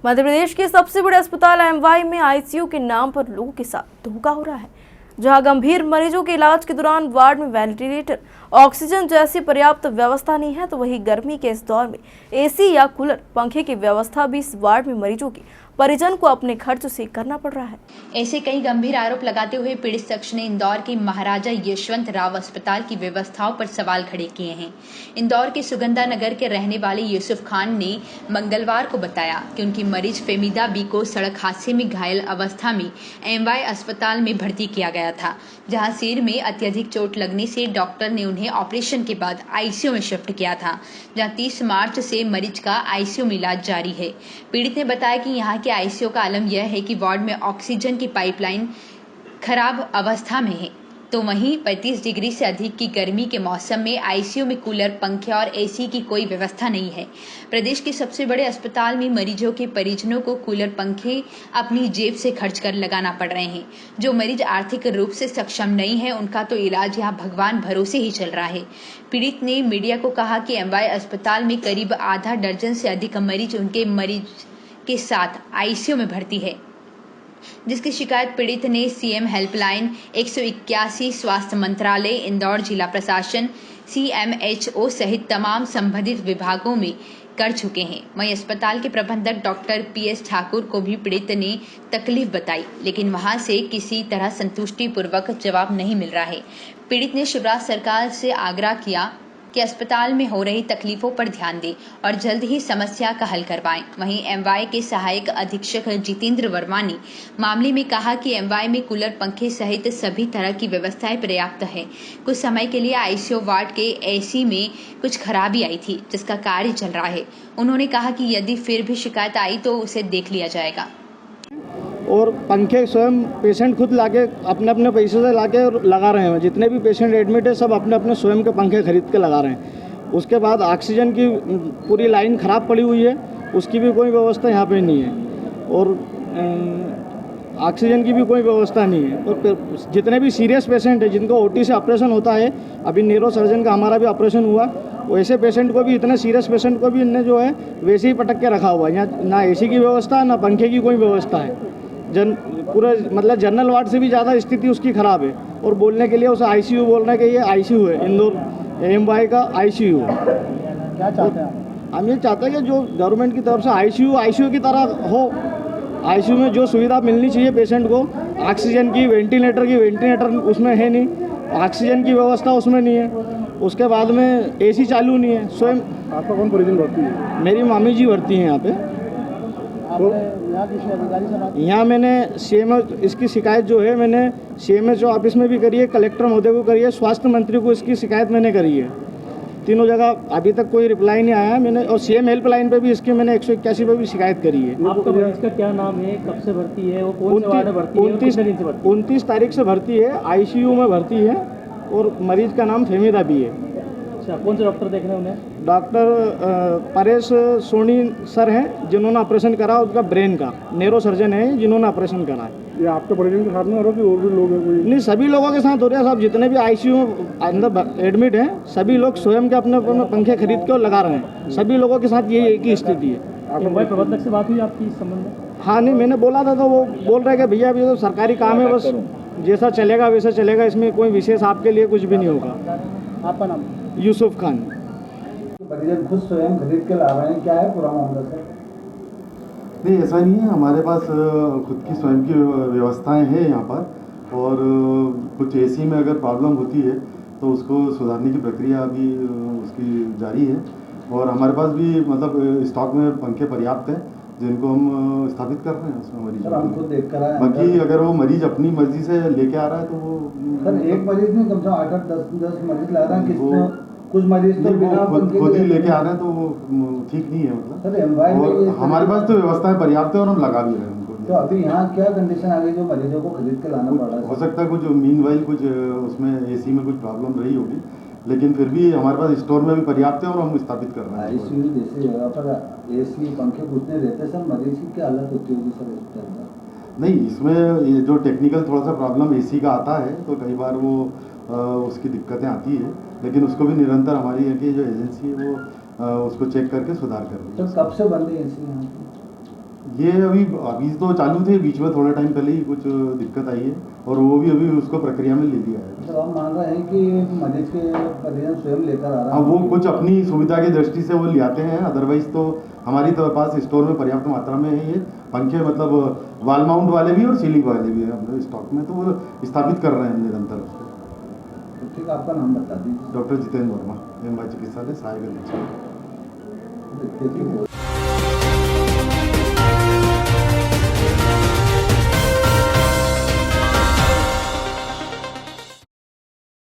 मध्य प्रदेश के सबसे बड़े अस्पताल एमवाई में आईसीयू के नाम पर लोगों के साथ धोखा हो रहा है, जहां गंभीर मरीजों के इलाज के दौरान वार्ड में वेंटिलेटर, ऑक्सीजन जैसी पर्याप्त व्यवस्था नहीं है, तो वहीं गर्मी के इस दौर में एसी या कूलर, पंखे की व्यवस्था भी इस वार्ड में मरीजों की परिजन को अपने खर्च से करना पड़ रहा है। ऐसे कई गंभीर आरोप लगाते हुए पीड़ित शख्स ने इंदौर के महाराजा यशवंतराव अस्पताल की व्यवस्थाओं पर सवाल खड़े किए हैं। इंदौर के सुगंधा नगर के रहने वाले यूसुफ खान ने मंगलवार को बताया कि उनकी मरीज फेमिदा बी को सड़क हादसे में घायल अवस्था में एमवाई अस्पताल में भर्ती किया गया था, जहां सिर में अत्यधिक चोट लगने से डॉक्टर ने उन्हें ऑपरेशन के बाद आईसीयू में शिफ्ट किया था, जहां 30 मार्च से मरीज का आईसीयू में इलाज जारी है। पीड़ित ने बताया कि यहाँ के आईसीयू का आलम यह है कि वार्ड में ऑक्सीजन की पाइपलाइन खराब अवस्था में है, तो वहीं 35 डिग्री से अधिक की गर्मी के मौसम में आईसीयू में कूलर, पंखे और एसी की कोई व्यवस्था नहीं है। प्रदेश के सबसे बड़े अस्पताल में मरीजों के परिजनों को कूलर, पंखे अपनी जेब से खर्च कर लगाना पड़ रहे हैं। जो मरीज आर्थिक रूप से सक्षम नहीं है, उनका तो इलाज यहाँ भगवान भरोसे ही चल रहा है। पीड़ित ने मीडिया को कहा कि एमवाई अस्पताल में करीब आधा दर्जन से अधिक मरीज उनके मरीज के साथ आईसीयू में भर्ती है, जिसकी शिकायत पीड़ित ने सीएम हेल्पलाइन 181, स्वास्थ्य मंत्रालय, इंदौर जिला प्रशासन, सीएमएचओ सहित तमाम संबंधित विभागों में कर चुके हैं। वहीं अस्पताल के प्रबंधक डॉक्टर पीएस ठाकुर को भी पीड़ित ने तकलीफ बताई, लेकिन वहां से किसी तरह संतुष्टिपूर्वक जवाब नहीं मिल रहा है। पीड़ित ने शिवराज सरकार से आग्रह किया कि अस्पताल में हो रही तकलीफों पर ध्यान दें और जल्द ही समस्या का हल करवाएं। वहीं एमवाई के सहायक अधीक्षक जितेंद्र वर्मा ने मामले में कहा कि एमवाई में कूलर, पंखे सहित सभी तरह की व्यवस्थाएं पर्याप्त है। कुछ समय के लिए आईसीयू वार्ड के एसी में कुछ खराबी आई थी, जिसका कार्य चल रहा है। उन्होंने कहा कि यदि फिर भी शिकायत आई तो उसे देख लिया जाएगा। और पंखे स्वयं पेशेंट खुद लाके अपने अपने पैसे से लाके लगा रहे हैं। जितने भी पेशेंट एडमिट है सब अपने अपने स्वयं के पंखे खरीद के लगा रहे हैं। उसके बाद ऑक्सीजन की पूरी लाइन ख़राब पड़ी हुई है, उसकी भी कोई व्यवस्था यहाँ पे नहीं है, और ऑक्सीजन की भी कोई व्यवस्था नहीं है। और जितने भी सीरियस पेशेंट है जिनको ओटी से ऑपरेशन होता है, अभी न्यूरो सर्जन का हमारा भी ऑपरेशन हुआ, वैसे पेशेंट को भी, इतने सीरियस पेशेंट को भी इनने जो है वैसे ही पटक के रखा हुआ है। यहाँ ना एसी की व्यवस्था, ना पंखे की कोई व्यवस्था है। पूरा मतलब जनरल वार्ड से भी ज़्यादा स्थिति उसकी ख़राब है। और बोलने के लिए उसे आईसीयू बोलना है कि ये आईसीयू है, इंदौर एमवाई का आईसीयू है। क्या चाहते हैं हम ये चाहते हैं कि जो गवर्नमेंट की तरफ से आईसीयू की तरह हो। आईसीयू में जो सुविधा मिलनी चाहिए पेशेंट को, ऑक्सीजन की, वेंटिलेटर उसमें है नहीं, ऑक्सीजन की व्यवस्था उसमें नहीं है। उसके बाद में एसी चालू नहीं है। स्वयं आपका कौन परिजन भर्ती है? मेरी मामी जी भर्ती हैं यहाँ पे। यहाँ मैंने इसकी शिकायत जो है मैंने सीएमएचओ ऑफिस में भी करी है, कलेक्टर महोदय को करी है, स्वास्थ्य मंत्री को इसकी शिकायत मैंने करी है। तीनों जगह अभी तक कोई रिप्लाई नहीं आया है मैंने। और सीएम हेल्पलाइन पे भी इसकी मैंने 181 पे भी शिकायत करी है। आपका मरीज का क्या नाम है, कब से भर्ती है, वो कौन से वार्ड में भर्ती है, कितने दिन से भर्ती है? 29 तारीख से भर्ती है, आईसीयू में भर्ती है, और मरीज का नाम फेमिदा भी है। अच्छा, कौन से डॉक्टर देख रहे हैं उन्हें? डॉक्टर परेश सोनी सर हैं, जिन्होंने ऑपरेशन करा उसका ब्रेन का, न्यूरो सर्जन है जिन्होंने ऑपरेशन करा है। ये आपके परिजन के साथ में हो रहा है कि और भी लोग हैं कोई? नहीं, सभी लोगों के साथ हो रहा है साहब। जितने भी आईसीयू अंदर एडमिट हैं सभी लोग स्वयं के अपने अपने पंखे खरीद के और लगा रहे हैं। सभी लोगों के साथ ये एक ही स्थिति है। आपके प्रबंधक से बात हुई आपकी इस संबंध में? हाँ, नहीं, मैंने बोला था तो वो बोल रहे कि भैया अभी तो सरकारी काम है, बस जैसा चलेगा वैसा चलेगा, इसमें कोई विशेष आपके लिए कुछ भी नहीं होगा। आपका नाम? यूसुफ खान। परिजन खुद स्वयं खरीद के ला रहे हैं, क्या है पूरा मामला सर? नहीं, ऐसा नहीं है। हमारे पास खुद की स्वयं की व्यवस्थाएं हैं यहाँ पर, और कुछ एसी में अगर प्रॉब्लम होती है तो उसको सुधारने की प्रक्रिया अभी उसकी जारी है। और हमारे पास भी मतलब स्टॉक में पंखे पर्याप्त हैं जिनको हम स्थापित कर रहे हैं उसमें मरीज। हम खुद देख कर आए। बाकी अगर वो मरीज अपनी मर्जी से लेके आ रहा है तो वो सर एक मरीज नहीं, कम से कम 8-10 मरीज ला रहे हैं। कुछ मरीज तो बिना खुद ही लेके आ रहे हैं तो वो ठीक नहीं है मतलब। सर एमवाई में हमारे पास तो व्यवस्थाएं पर्याप्त है और हम लगा भी रहे हैं उनको। तो अभी यहाँ क्या कंडीशन आ गई जो मरीजों को खरीद के लाना पड़ रहा है? हो सकता है कुछ मीनवाइल कुछ उसमें एसी में कुछ प्रॉब्लम रही होगी, लेकिन फिर भी हमारे पास स्टोर में भी पर्याप्त है और हम स्थापित कर रहे हैं। आईसीयू जैसी जगह पर एसी पंखे कुछ नहीं रहते सर, मरीज की क्या हालत होती होगी सर हॉस्पिटल में? नहीं, इसमें ये जो टेक्निकल थोड़ा सा प्रॉब्लम एसी का आता है तो कई बार वो उसकी दिक्कतें आती है, लेकिन उसको भी निरंतर हमारी है कि जो एजेंसी है वो उसको चेक करके सुधार कर रही है। तो कब से बंद है एसी यहाँ? ये अभी तो चालू थे, बीच में थोड़ा टाइम पहले ही कुछ दिक्कत आई है और वो भी अभी उसको प्रक्रिया में ले लिया है। तो आप मान रहे हैं कि मरीज के परिजन स्वयं लेकर आ रहा है? अब वो कुछ अपनी सुविधा की दृष्टि से वो ले आते हैं, अदरवाइज तो हमारी तो पास स्टोर में पर्याप्त मात्रा में है ये पंखे, मतलब वॉल माउंट वाले भी और सीलिंग वाले भी हैं हमारे स्टॉक में, तो वो स्थापित कर रहे हैं निरंतर उसको। तो ठीक, आपका नाम बता दीजिए। डॉक्टर जितेंद्र वर्मा, एमवाई चिकित्सालय, सहायक अधीक्षक। देखिए